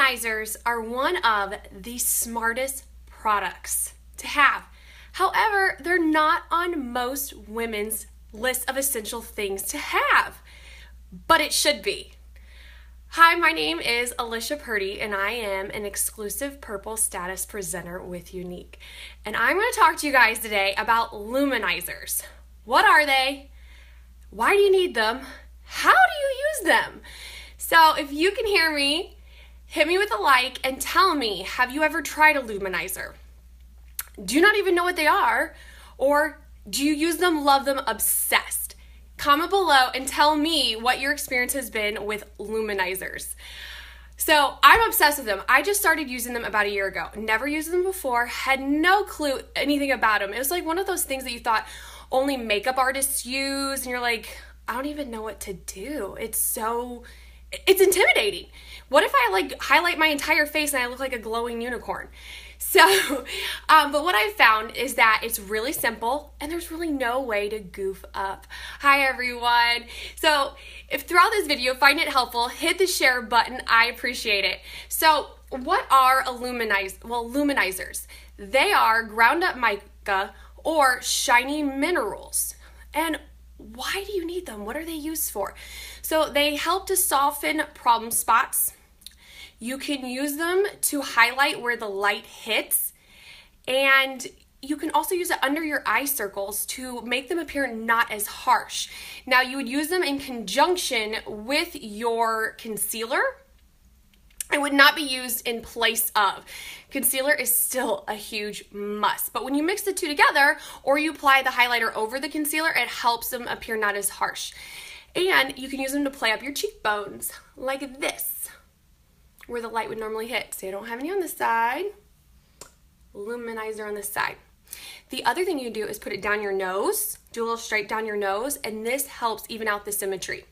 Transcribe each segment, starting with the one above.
Luminizers are one of the smartest products to have. However, they're not on most women's list of essential things to have, but it should be. Hi, my name is Alicia Purdy, and I am an exclusive Purple status presenter with Unique. And I'm going to talk to you guys today about Luminizers. What are they? Why do you need them? How do you use them? So if you can hear me, hit me with a like and tell me, have you ever tried a Luminizer? Do you not even know what they are? Or do you use them, love them, obsessed? Comment below and tell me what your experience has been with Luminizers. So I'm obsessed with them. I just started using them about a year ago. Never used them before, had no clue anything about them. It was like one of those things that you thought only makeup artists use, and you're like, I don't even know what to do. It's intimidating. What if I like highlight my entire face and I look like a glowing unicorn? So, but what I've found is that it's really simple and there's really no way to goof up. Hi everyone. So if throughout this video you find it helpful, hit the share button. I appreciate it. So what are Luminizers? They are ground up mica or shiny minerals. And why do you need them? What are they used for? So they help to soften problem spots. You can use them to highlight where the light hits, and you can also use it under your eye circles to make them appear not as harsh. Now, you would use them in conjunction with your concealer. It would not be used in place of. Concealer is still a huge must, but when you mix the two together or you apply the highlighter over the concealer, it helps them appear not as harsh. And you can use them to play up your cheekbones like this, where the light would normally hit. So you don't have any on this side, Luminizer on this side. The other thing you do is put it down your nose, do a little straight down your nose, and this helps even out the symmetry.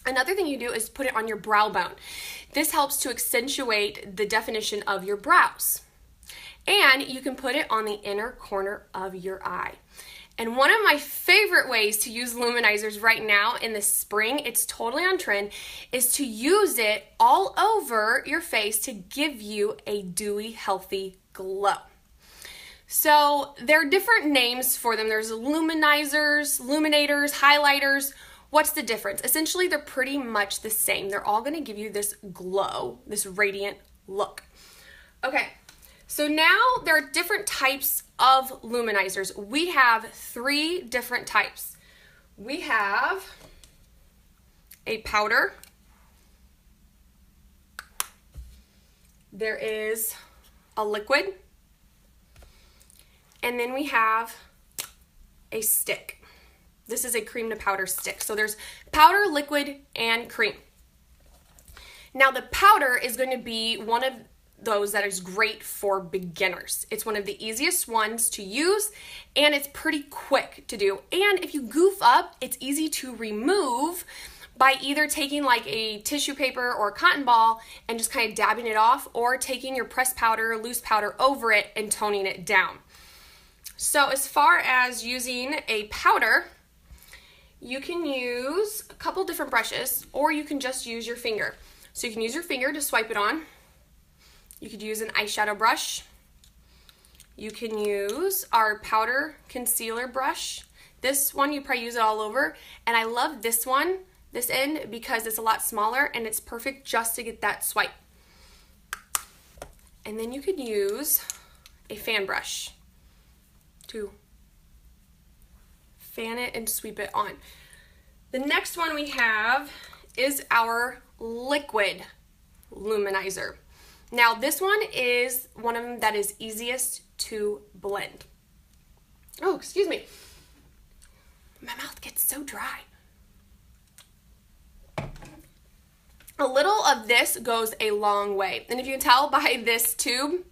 Another thing you do is put it on your brow bone. This helps to accentuate the definition of your brows. And you can put it on the inner corner of your eye. And one of my favorite ways to use Luminizers right now in the spring, it's totally on trend, is to use it all over your face to give you a dewy, healthy glow. So there are different names for them. There's Luminizers, Luminators, highlighters. What's the difference? Essentially, they're pretty much the same. They're all going to give you this glow, this radiant look. Okay. So now there are different types of Luminizers. We have 3 different types. We have a powder. There is a liquid. And then we have a stick. This is a cream to powder stick. So there's powder, liquid, and cream. Now the powder is going to be one of those that is great for beginners. It's one of the easiest ones to use, and it's pretty quick to do. And if you goof up, it's easy to remove by either taking like a tissue paper or a cotton ball and just kind of dabbing it off, or taking your pressed powder, loose powder over it and toning it down. So as far as using a powder, you can use a couple different brushes, or you can just use your finger. So you can use your finger to swipe it on. You could use an eyeshadow brush. You can use our powder concealer brush. This one, you probably use it all over. And I love this one, this end, because it's a lot smaller and it's perfect just to get that swipe. And then you could use a fan brush to fan it and sweep it on. The next one we have is our liquid Luminizer. Now this one is one of them that is easiest to blend. Oh, excuse me. My mouth gets so dry. A little of this goes a long way. And if you can tell by this tube,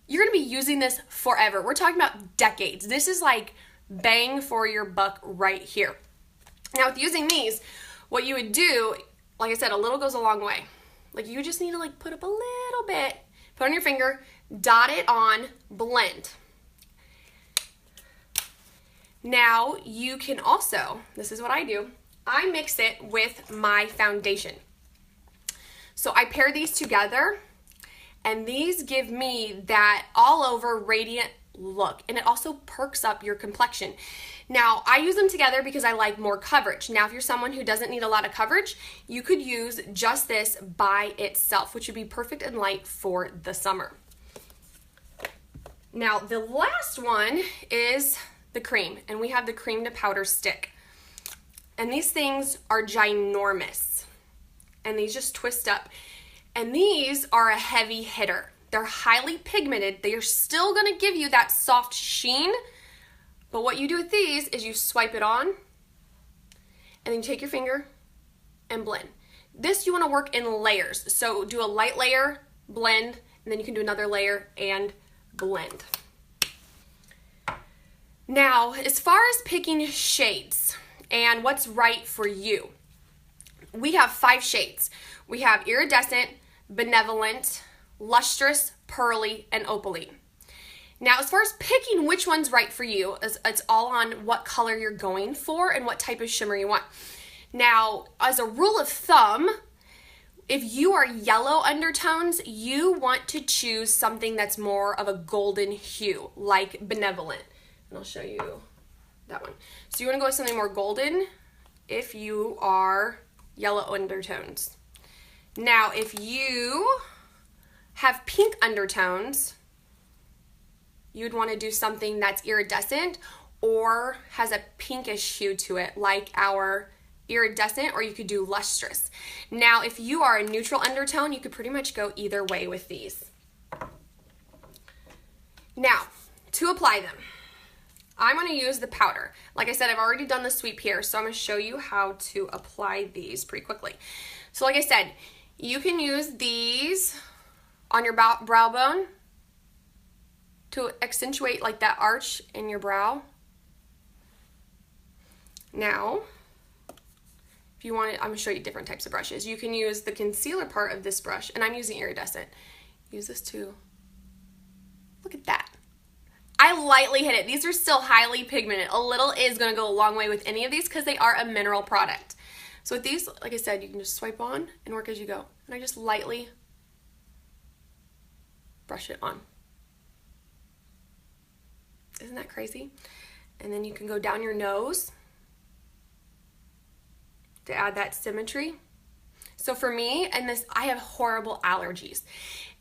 you're gonna be using this forever. We're talking about decades. This is like bang for your buck right here. Now with using these, what you would do, like I said, a little goes a long way. Like you just need to like put up a little bit, put on your finger, dot it on, blend. Now you can also, this is what I do, I mix it with my foundation. So I pair these together, and these give me that all over radiant look, and it also perks up your complexion. Now, I use them together because I like more coverage. Now, if you're someone who doesn't need a lot of coverage, you could use just this by itself, which would be perfect and light for the summer. Now, the last one is the cream, and we have the cream to powder stick. And these things are ginormous, and these just twist up. And these are a heavy hitter. They're highly pigmented. They are still gonna give you that soft sheen, but what you do with these is you swipe it on, and then you take your finger and blend. This you wanna work in layers. So do a light layer, blend, and then you can do another layer and blend. Now, as far as picking shades and what's right for you, we have 5 shades. We have iridescent, benevolent, lustrous, pearly, and opaline. Now, as far as picking which one's right for you, it's all on what color you're going for and what type of shimmer you want. Now, as a rule of thumb, if you are yellow undertones, you want to choose something that's more of a golden hue, like benevolent. And I'll show you that one. So you want to go with something more golden if you are yellow undertones. Now, if you have pink undertones, you'd want to do something that's iridescent or has a pinkish hue to it, like our iridescent, or you could do lustrous. Now, if you are a neutral undertone, you could pretty much go either way with these. Now, to apply them, I'm going to use the powder. Like I said, I've already done the sweep here, so I'm going to show you how to apply these pretty quickly. So like I said, you can use these on your brow bone to accentuate like that arch in your brow. Now, if you want it, I'm going to show you different types of brushes. You can use the concealer part of this brush, and I'm using iridescent. Use this too. Look at that. I lightly hit it. These are still highly pigmented. A little is going to go a long way with any of these because they are a mineral product. So with these, like I said, you can just swipe on and work as you go. And I just lightly brush it on. Isn't that crazy? And then you can go down your nose to add that symmetry. So for me, and this, I have horrible allergies.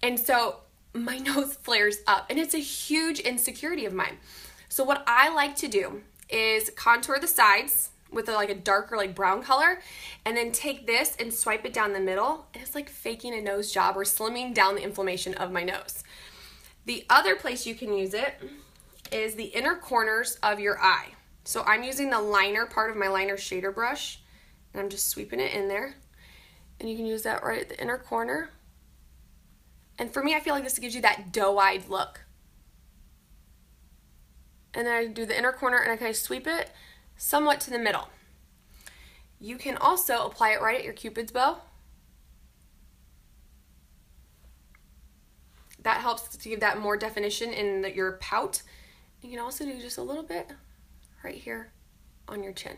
And so my nose flares up, and it's a huge insecurity of mine. So what I like to do is contour the sides with like a darker like brown color, and then take this and swipe it down the middle, and it's like faking a nose job or slimming down the inflammation of my nose. The other place you can use it is the inner corners of your eye. So I'm using the liner part of my liner shader brush, and I'm just sweeping it in there, and you can use that right at the inner corner. And for me, I feel like this gives you that doe-eyed look. And then I do the inner corner and I kind of sweep it somewhat to the middle. You can also apply it right at your Cupid's bow. That helps to give that more definition in your pout. You can also do just a little bit right here on your chin.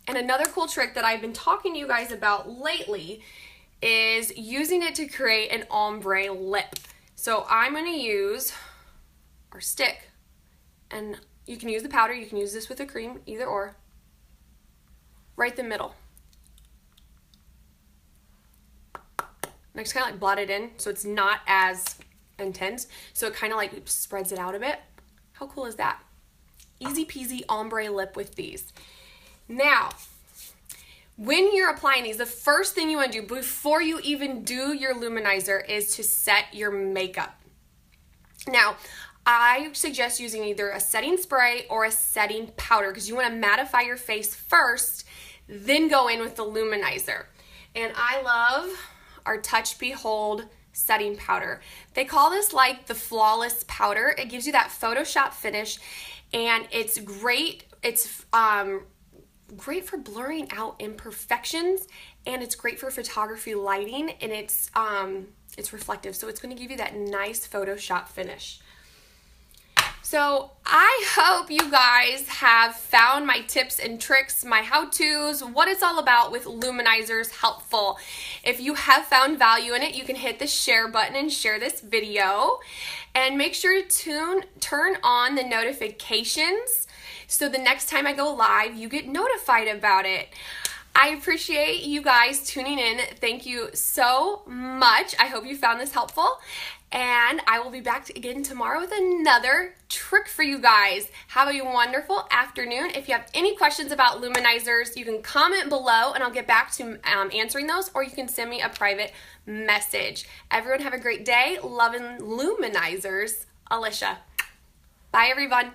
And another cool trick that I've been talking to you guys about lately is using it to create an ombre lip. So I'm going to use our stick, and you can use the powder, you can use this with a cream, either or, right the middle. And I just kind of like blot it in so it's not as intense, so it kind of like spreads it out a bit. How cool is that? Easy peasy ombre lip with these. Now, when you're applying these, the first thing you want to do before you even do your luminizer is to set your makeup. Now, I suggest using either a setting spray or a setting powder because you want to mattify your face first, then go in with the luminizer. And I love our Touch Behold setting powder. They call this like the flawless powder. It gives you that Photoshop finish, and it's great. It's great for blurring out imperfections, and it's great for photography lighting, and it's reflective, so it's going to give you that nice Photoshop finish. So I hope you guys have found my tips and tricks, my how-tos, what it's all about with luminizers helpful. If you have found value in it, you can hit the share button and share this video. And make sure to turn on the notifications so the next time I go live, you get notified about it. I appreciate you guys tuning in. Thank you so much. I hope you found this helpful. And I will be back again tomorrow with another trick for you guys. Have a wonderful afternoon. If you have any questions about luminizers, you can comment below and I'll get back to answering those, or you can send me a private message. Everyone have a great day. Loving luminizers. Alicia. Bye, everyone.